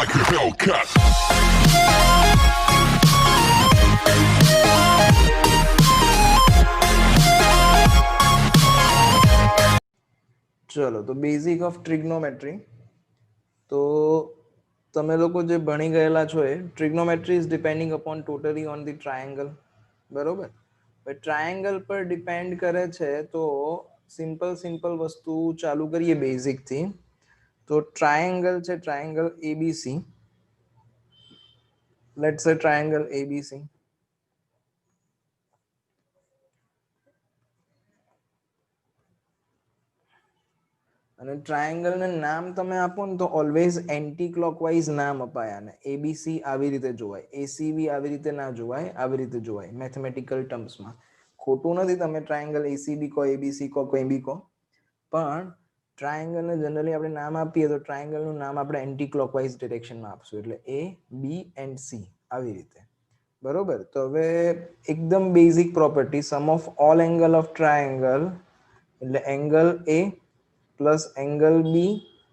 like a Hellcat. ચલો તો basic of ટ્રિગ્નોમેટ્રી. તો તમે લોકો જે ભણી ગયેલા છો એ trigonometry is depending upon totally on the triangle, બરોબર. ટ્રાયેંગલ પર ડિપેન્ડ કરે છે તો સિમ્પલ વસ્તુ ચાલુ કરીએ બેઝિકથી. તો ટ્રાયેંગલ છે, ટ્રાયેંગલ એબીસી. લેટ્સ સે ટ્રાયેંગલ એબીસી. અને ટ્રાયેંગલ ને નામ તમે આપો ને તો ઓલવેઝ એન્ટી ક્લોકવાઇઝ નામ અપાય. આને એબીસી આવી રીતે જોવાય, એસીબી આવી રીતે ના જોવાય, આવી રીતે જોવાય મેથેમેટિકલ ટર્મ્સમાં. ખોટું નથી, તમે ટ્રાયેંગલ એસીબી કહો, એબીસી કહો, કંઈ બી કહો, પણ ટ્રાયેંગલને જનરલી આપણે નામ આપીએ તો ટ્રાયેંગલનું નામ આપણે એન્ટી ક્લોકવાઇઝ ડિરેક્શનમાં આપશું, એટલે એ બી એન્ડ સી આવી રીતે, બરોબર. તો હવે એકદમ basic property, sum of all angle of triangle એટલે angle A plus angle B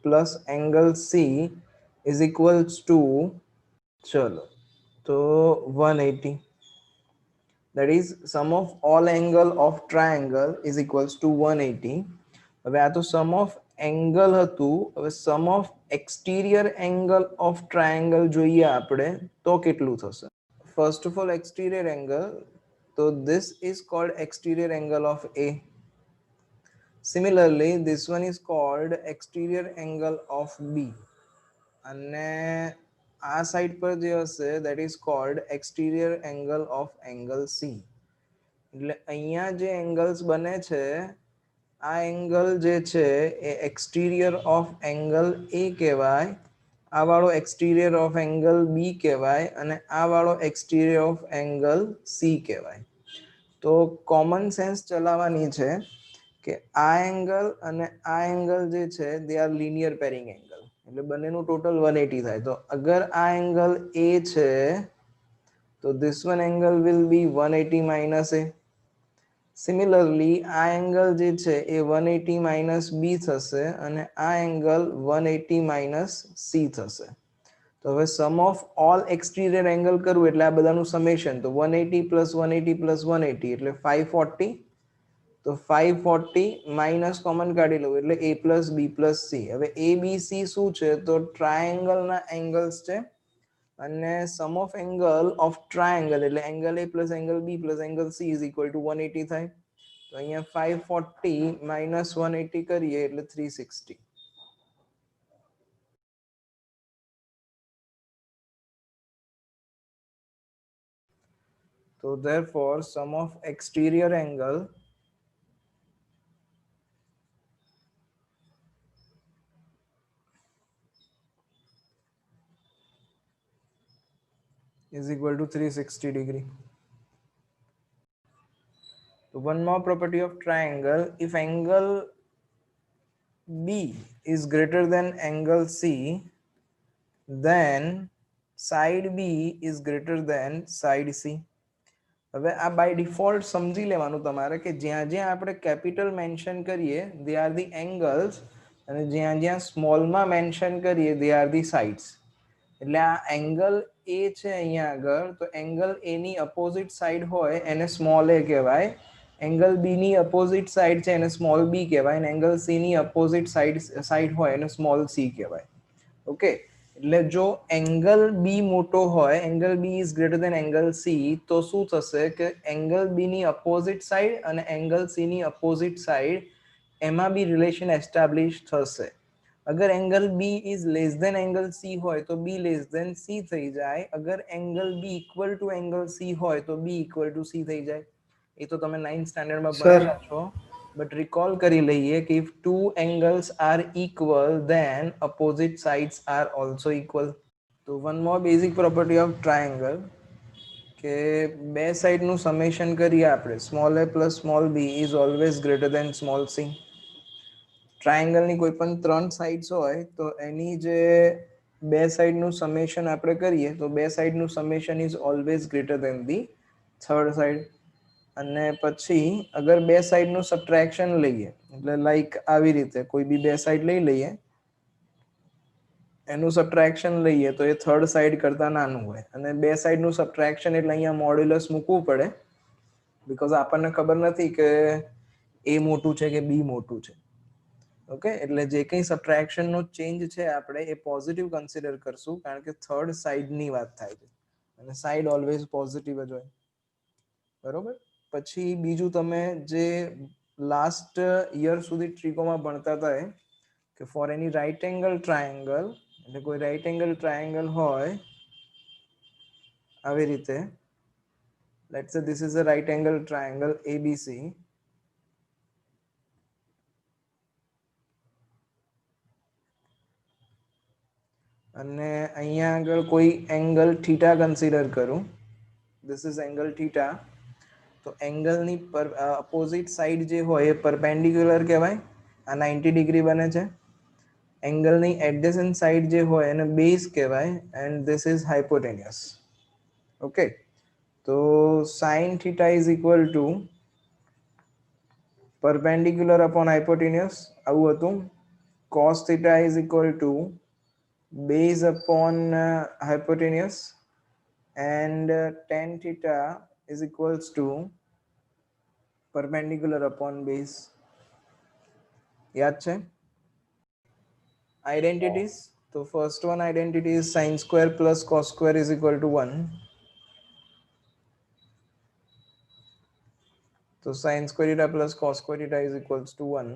plus angle C is equals to, chalo, so 180. That is sum of all angle of triangle is equals to 180. હવે આ તો sum of angle હતું. હવે sum of exterior angle of triangle જોઈએ આપણે તો કેટલું થશે? First of all, exterior angle, so this is called exterior angle of A. Similarly, this one is called exterior angle of B. And આ side પર જે હશે that is called exterior angle of angle C. એટલે અહીંયા જે angles બને છે, આ angle જે છે એ exterior of angle A કહેવાય, આ વાળો exterior of angle B કહેવાય, અને આ વાળો exterior of angle C કહેવાય. તો common sense ચલાવવાની છે કે આ એંગલ અને આ એંગલ જે છે they are linear pairing angle, એટલે બંનેનું ટોટલ 180 થાય. તો અગર આ એંગલ A છે તો this one angle will be 180 minus A. Similarly આ એંગલ જે છે એ 180 minus B થશે અને આ એંગલ 180 minus C થશે. તો હવે સમ ઓફ ઓલ એક્સટીરિયર એંગલ કરવું એટલે આ બધાનું સમેશન, તો 180 plus 180 plus 180 એટલે 540. તો 540 માઇનસ કોમન કાઢી લઉં એટલે a plus B plus C. હવે એ બી સી શું છે? તો ટ્રાયેંગલના એંગલ્સ છે, અને sum of angle of triangle એટલે angle A plus angle B plus angle C is equal to 180 થાય. તો અહીંયા 540 માઇનસ 180 કરીએ એટલે 360. So therefore sum of exterior angle is equal to 360 degree. So one more property of triangle, if angle B is greater than angle C, then side B is greater than side C. હવે આ by default સમજી લેવાનું તમારે કે જ્યાં જ્યાં આપણે capital mention કરીએ દે આર ધી એંગલ્સ, અને જ્યાં જ્યાં સ્મોલમાં મેન્શન કરીએ દે આર ધી સાઇડ્સ. એટલે આ એંગલ એ છે અહીંયા આગળ, તો એંગલ એ ની અપોઝિટ સાઈડ હોય એને સ્મોલ એ કહેવાય, એંગલ બી ની અપોઝિટ સાઈડ છે એને સ્મોલ બી કહેવાય, અને એંગલ સી ની અપોઝિટ સાઈડ હોય એને સ્મોલ સી કહેવાય. ઓકે, એટલે જો એંગલ બી મોટો હોય, angle B is greater than angle C, તો શું થશે કે એંગલ બી ની અપોઝિટ સાઈડ અને એંગલ સી ની અપોઝિટ સાઈડ એમાં બી રિલેશન એસ્ટાબ્લિશ થશે. अगर angle B is less than angle C होय तो B लेस देन C થઈ જાય. अगर angle B equal to angle C होय तो B इक्वल टू C થઈ જાય. એ તો તમે 9th સ્ટાન્ડર્ડ માં ભણેલા છો, બટ રિકોલ કરી લઈએ કે if two angles are equal then opposite sides are also equal. તો one more basic property of triangle કે બે સાઈડ નું સમેશન કરીએ આપણે, small a plus small b is always greater than small c. Triangle ની કોઈ પણ ત્રણ સાઇડ્સ હોય તો એની જે બે સાઇડ નું સમેશન આપણે કરીએ તો બે સાઇડ નું summation is always greater than the third side. અને પછી અગર બે સાઇડ નું સબટ્રેક્શન લઈએ એટલે લાઈક આવી રીતે કોઈ બી બે સાઇડ લઈ લઈએ એનું સબટ્રેક્શન લઈએ તો એ થર્ડ સાઈડ કરતા નાનું હોય અને બે સાઈડનું સબટ્રેક્શન એટલે અહીંયા મોડ્યુલસ મૂકવું પડે બીકોઝ આપણને ખબર નથી કે એ મોટું છે કે બી મોટું છે. ઓકે, એટલે જે કંઈ સબટ્રેક્શનનો ચેન્જ છે આપણે એ પોઝિટિવ કન્સિડર કરશું કારણ કે થર્ડ સાઈડની વાત થાય છે અને સાઈડ ઓલવેઝ પોઝિટિવ જ હોય. બરોબર. પછી બીજું તમે જે લાસ્ટ યર સુધી ટ્રીકોમાં ભણતા હતા કે ફોર એની રાઈટ એંગલ ટ્રાયેંગલ, એટલે કોઈ રાઈટ એંગલ ટ્રાયેંગલ હોય આવી રીતે, લેટ્સ સે this is a right angle triangle ABC, અને અહીંયા આગળ કોઈ એંગલ થીટા કન્સિડર કરું, ધીસ ઇઝ એંગલ થીટા, તો એંગલની અપોઝિટ સાઈડ જે હોય એ પરપેન્ડિક્યુલર કહેવાય, આ 90 ડિગ્રી બને છે. એંગલની એડજસન્ટ સાઈડ જે હોય એને બેઝ કહેવાય એન્ડ ધીસ ઇઝ હાઇપોટેન્યુસ. ઓકે, તો sin theta is equal to perpendicular upon hypotenuse આવું હતું. cos theta is equal to base upon hypotenuse and tan theta is equals to perpendicular upon base. યાદ છે? Identities, તો first one identity is sin square plus cos square is equal to 1. So sin square theta plus cos square theta is equals to 1.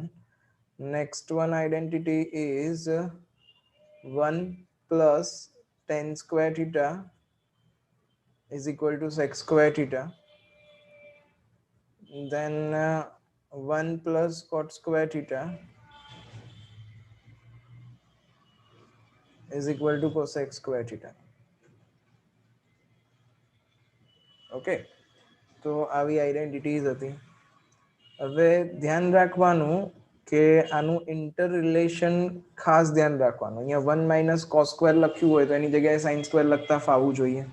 Next one identity is 1 plus tan square theta is equal to sec square theta. Then 1 plus cot square theta is equal to cosec square theta. Okay, તો આવી આઈડેન્ટિટીઝ હતી. હવે ધ્યાન રાખવાનું કે આનું inter relation ખાસ ધ્યાન રાખવાનું. અહીંયા 1 માઇનસ કોસ સ્ક્વેર લખ્યું હોય તો એની જગ્યાએ સાઇન સ્ક્વેર લખતા ફાવવું જોઈએ.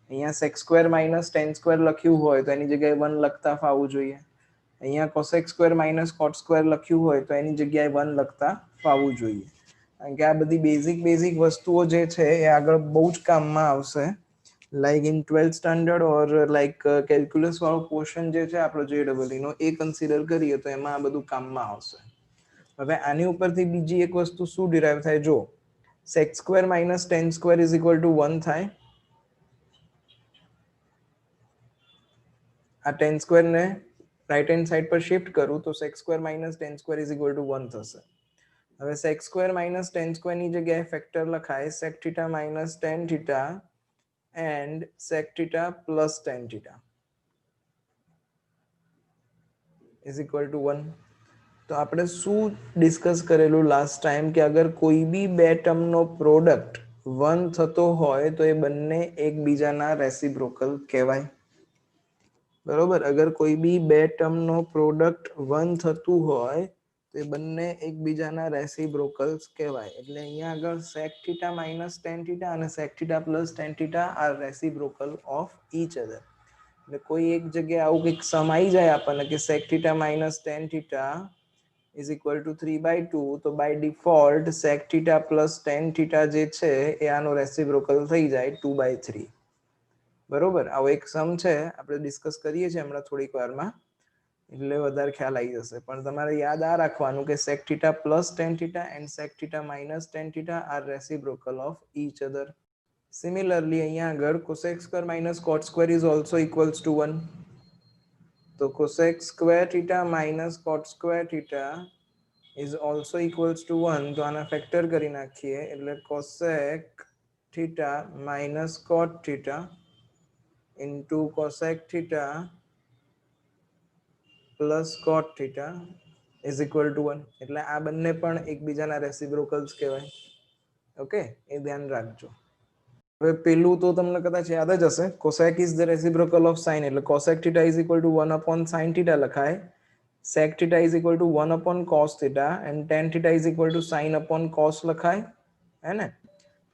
અહીંયા sec square minus ten square લખ્યું હોય તો એની જગ્યાએ 1 લખતા ફાવવું જોઈએ. અહીંયા cosec square minus cot square લખ્યું હોય તો એની જગ્યાએ 1 લખતા ફાવવું જોઈએ. કારણ કે આ બધી બેઝિક વસ્તુઓ જે છે એ આગળ બહુ જ કામમાં આવશે. Like in 12th standard or like calculus વાળો પોર્શન જે છે આપણો JEE નો એ કન્સિડર કરીએ તો એમાં આ બધું કામમાં આવશે. હવે આની ઉપરથી બીજી એક વસ્તુ શું ડિરાઈવ થાય જો, sec square minus tan square is equal to 1 થાય. આ tan square ને રાઈટ હેન્ડ સાઈડ પર શિફ્ટ કરું તો sec square minus tan square is equal to 1 થશે. હવે sec square minus tan square ની જગ્યાએ ફેક્ટર લખાય sec theta minus tan theta and sec theta plus tan theta is equal to 1. તો આપણે શું ડિસ્કસ કરેલું લાસ્ટ ટાઈમ કે અગર કોઈ બી બે ટર્મનો પ્રોડક્ટ 1 થતો હોય તો એ બંને એકબીજાના રેસિપ્રોકલ કહેવાય. બરોબર, અગર કોઈ બી બે ટર્મનો પ્રોડક્ટ 1 થતું હોય તો એ બંને એકબીજાના રેસિપ્રોકલ્સ કહેવાય. એટલે અહીંયા આગળ sec theta minus tan theta અને sec theta plus tan theta are reciprocal of each other. એટલે કોઈ એક જગ્યાએ આવું કંઈક સમ આવી જાય આપણને કે sec theta minus tan theta is equal to 3/2 તો by default sec theta plus tan theta જે છે એ આનો રેસિપ્રોકલ થઈ જાય 2/3. બરોબર, આવો એક સમ છે, આપણે ડિસ્કસ કરીએ છીએ હમણાં થોડીક વારમાં એટલે વધારે ખ્યાલ આવી જશે. પણ તમારે યાદ આ રાખવાનું કે sec theta plus tan theta and sec theta minus tan theta are reciprocal of each other. Similarly અહીંયા આગળ cosec square minus cot square is also equals to 1. તો cosec square theta minus cot square theta is also equals to 1. તો આના factor કરી નાખીએ એટલે cosec theta minus cot theta into cosec theta plus cot theta is equal to 1. એટલે આ બંને પણ એકબીજાના રેસિપ્રોકલ્સ કહેવાય. ઓકે, એ ધ્યાન રાખજો. હવે પેલું તો તમને કદાચ યાદ જ હશે, cosec is the reciprocal of sin એટલે cosec theta is equal to 1 upon sin theta લખાય, sec theta is equal to 1 upon cos theta and tan theta is equal to sin upon cos લખાય હે ને.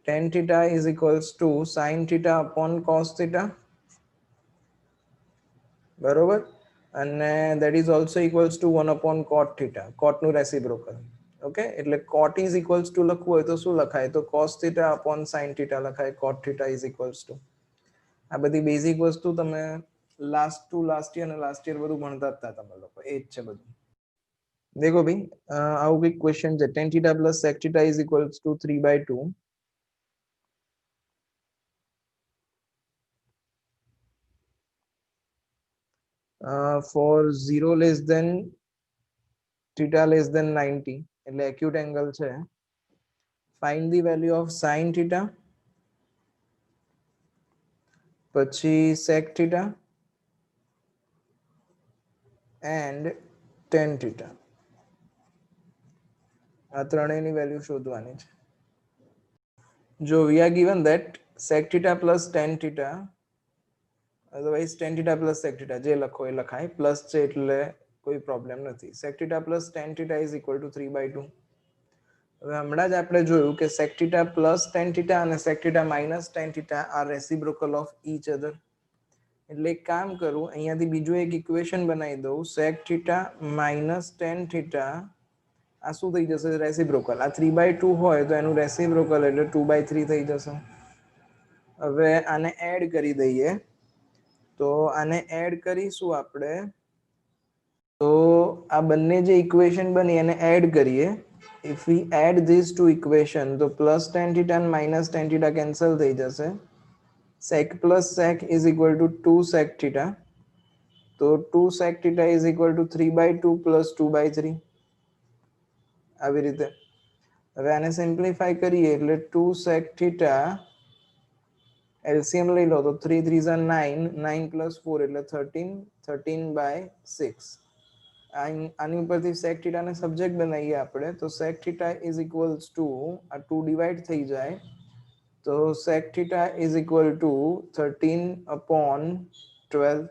tan theta is equals to sin theta upon cos theta. બરોબર, અને that is also equals to 1 upon cot theta, cot નું reciprocal. Okay, એટલે cot is equals to લખવું હોય તો શું લખાય? તો cos theta upon sin theta લખાય. cot theta is equals to, આ બધી બેઝિક વસ્તુ તમે લાસ્ટ યર અને લાસ્ટ યર બધું ભણતા હતા તમે લોકો, એ જ છે બધું. देखो भाई, आउ भी क्वेश्चन है, tan theta plus sec theta is equals to 3/2. For 0 less than theta less than 90, એટલે acute angle છે. Find the value of sin theta, પછી sec theta and tan theta. આ ત્રણેયની વેલ્યુ શોધવાની છે. જો we are given that sec theta plus tan theta, otherwise tan theta plus sec theta, જે લખો એ લખાય, પ્લસ છે એટલે કોઈ પ્રોબ્લેમ નથી. sec theta plus tan theta is equal to 3/2. હવે હમણાં જ આપણે જોયું કે sec theta plus tan theta અને sec theta minus tan theta are reciprocal of each other. એટલે એક કામ કરું, અહીંયાથી બીજું એક ઇક્વેશન બનાવી દઉં, sec theta minus tan theta, આ શું થઈ જશે? રેસિપ્રોકલ. આ 3/2 હોય તો એનું રેસિપ્રોકલ એટલે 2/3 થઈ જશે. હવે આને એડ કરી દઈએ, તો આને એડ કરીશું આપણે, તો આ બંને જે ઇક્વેશન બની એને એડ કરીએ. if we add these two equation, તો plus tan theta and minus tan theta cancel થઈ જશે. sec plus sec is equal to 2 sec theta, તો 2 sec theta is equal to 3/2 plus 2/3, આવી રીતે. હવે આને સિમ્પ્લિફાય કરીએ એટલે 2 sec theta, એલસીએમ લઈ લો તો 3 3 9, 9 plus 4 એટલે 13, 13/6. આની ઉપરથી sec theta ને સબ્જેક્ટ બનાવીએ આપણે, તો sec theta is equals to, આ 2 ડિવાઈડ થઈ જાય તો sec theta is equal to 13/12.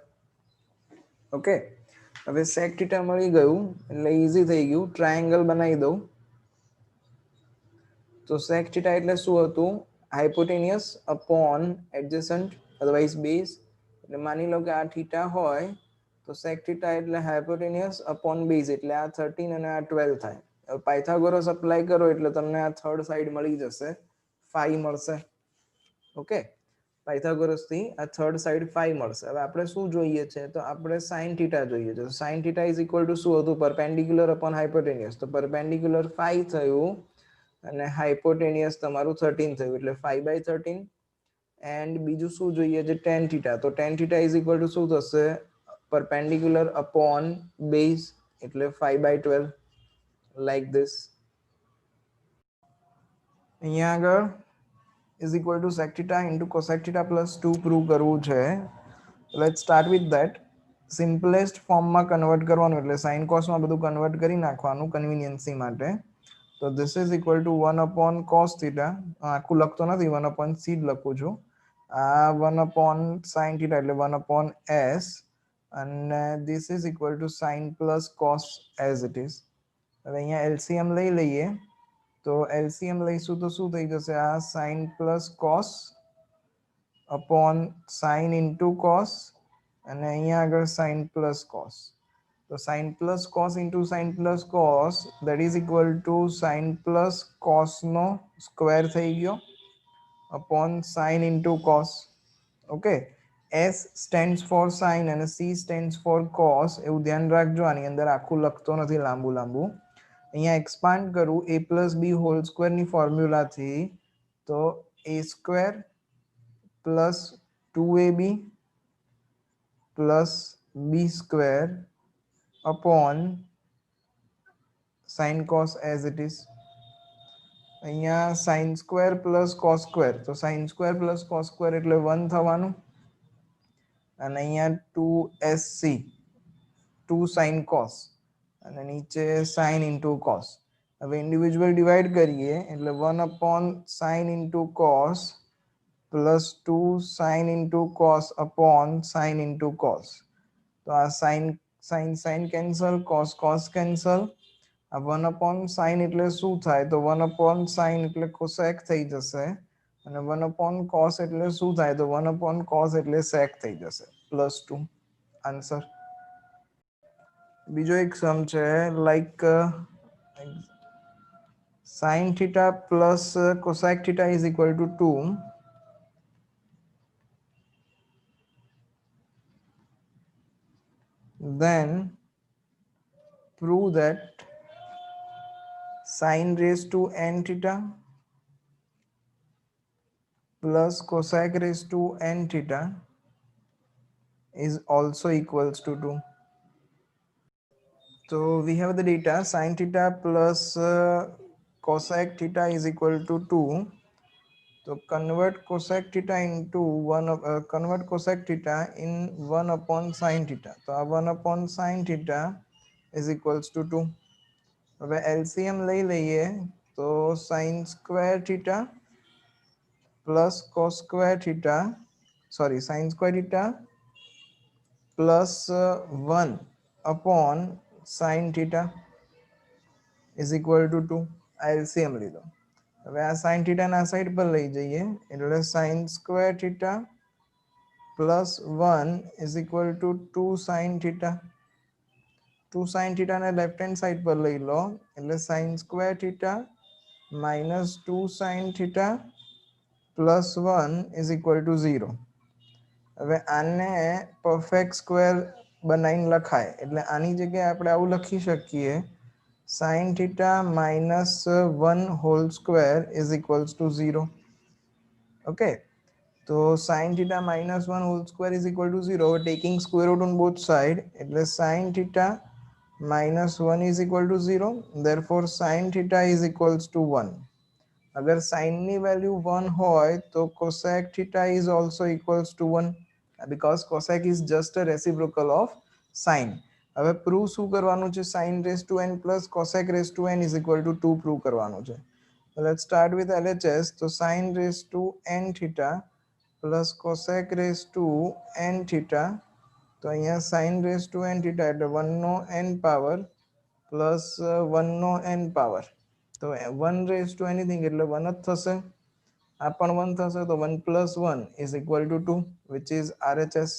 Okay, હવે sec theta મળી ગયું એટલે ઈઝી થઈ ગયું, ટ્રાયેંગલ બનાવી દઉં. તો sec theta એટલે શું હતું? હાઇપોટેનિયસ અપોન એડજસન્ટ, અધરવાઇઝ બેઝ. એટલે માની લો કે આ થીટા હોય તો sec theta એટલે હાઇપોટેનિયસ અપોન બેઝ, એટલે આ 13 અને આ 12 થાય. હવે પાયથાગોરસ અપ્લાય કરો એટલે તમને આ થર્ડ સાઈડ મળી જશે, 5 મળશે. ઓકે, પાયથાગોરસ થી આ થર્ડ સાઈડ 5 મળશે. હવે આપણે શું જોઈએ છે? તો આપણે sin theta જોઈએ છે. sin theta is equal to શું હતું? Perpendicular upon hypotenuse. તો પરપેન્ડિક્યુલર 5 થયું અને હાઇપોટેનિયસ તમારું 13 થયું, એટલે 5/13. એન્ડ બીજું શું જોઈએ છે? tan theta. તો tan theta is equal to શું થશે? પરપેન્ડિક્યુલર અપોન બેઝ, એટલે 5/12, લાઈક ધીસ. અહીંયા આગળ is equal to sec theta into cosec theta plus 2 prove કરવું છે. Let's start with that. Simplest ફોર્મમાં કન્વર્ટ કરવાનું, એટલે સાઇન કોસમાં બધું કન્વર્ટ કરી નાખવાનું કન્વિનિયન્સી માટે. તો this is equal to 1 cos theta, આખું લખતો નથી, 1/c જ લખું છું. આ 1/sin theta એટલે 1/s, અને this is equal to sin plus cos as it is. હવે અહીંયા LCM લઈ લઈએ, તો LCM લઈશું તો શું થઈ જશે? આ sin plus cos upon sin into cos, અને અહીંયા આગળ sin plus cos. તો sin plus cos into sin plus cos, that is equal to sin plus cos નો સ્ક્વેર થઈ ગયો upon sin into cos. Okay, S stands for sin અને C stands for cos, એવું ધ્યાન રાખજો. આની અંદર આખું લખતો નથી લાંબુ લાંબુ. અહીંયા એક્સપાન્ડ કરું a plus b હોલ સ્ક્વેરની ફોર્મ્યુલાથી, તો a² plus 2ab plus b² upon sin cos as it is. અહીંયા sin square plus cos square, તો sin square plus cos square એટલે 1 થવાનું, અને અહીંયા 2sc, 2 sin cos, અને નીચે sin into cos. હવે ઇન્ડિવિજ્યુઅલ ડિવાઈડ કરીએ એટલે 1/sin into cos plus 2 sin into cos upon sin into cos. તો આ sin કેન્સલ, cos કેન્સલ. આ 1/sin એટલે શું થાય? તો 1/sin એટલે cosec થઈ જશે, અને 1/cos એટલે શું થાય? તો 1/cos એટલે sec થઈ જશે, +2 આન્સર. બીજો એક સમ છે, like sin theta plus cosec theta is equal to 2, then prove that sin raised to n theta plus cosec raised to n theta is also equals to 2. So we have the data sin theta plus cosec theta is equal to 2. So convert cosec theta into convert cosec theta in 1 upon sin theta. So 1 upon sin theta is equals to 2. હવે LCM લઈ લઈએ તો sin square theta plus cos square theta, sorry, sin square theta plus 1 upon sin theta is equal to 2. આ LCM લીધો. હવે આ sin theta ના side પર લઈ જઈએ એટલે sin square theta plus 1 is equal to 2 sin theta. 2 sin theta ને લેફ્ટ હેન્ડ સાઈડ પર લઈ લો એટલે sin square theta minus 2 sin theta plus 1 is equal to 0. હવે આને પરફેક્ટ સ્ક્વેર બનાવીને લખાય એટલે આની જગ્યાએ આપણે આવું લખી શકીએ sin theta minus 1 whole square is equals to 0. Okay, so sin theta minus 1 whole square is equal to 0. Taking square root on both sides, એટલે sin theta minus 1 is equal to 0. Therefore sin theta is equals to 1. अगर sin ની value 1 હોય તો cosec theta is also equals to 1 because cosec is just a reciprocal of sin. હવે prove શું કરવાનું છે sin raised to n plus cosec raised to n is equal to 2 prove કરવાનું છે. Let's start with LHS. So sin raised to n theta plus cosec raised to n theta. તો અહીંયા sin raised to n theta એટલે 1 નો n power plus 1 નો n power. તો 1 raised to anything એટલે 1 જ થશે. આ પણ 1 થશે તો 1 plus 1 is equal to 2 which is RHS.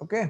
Okay.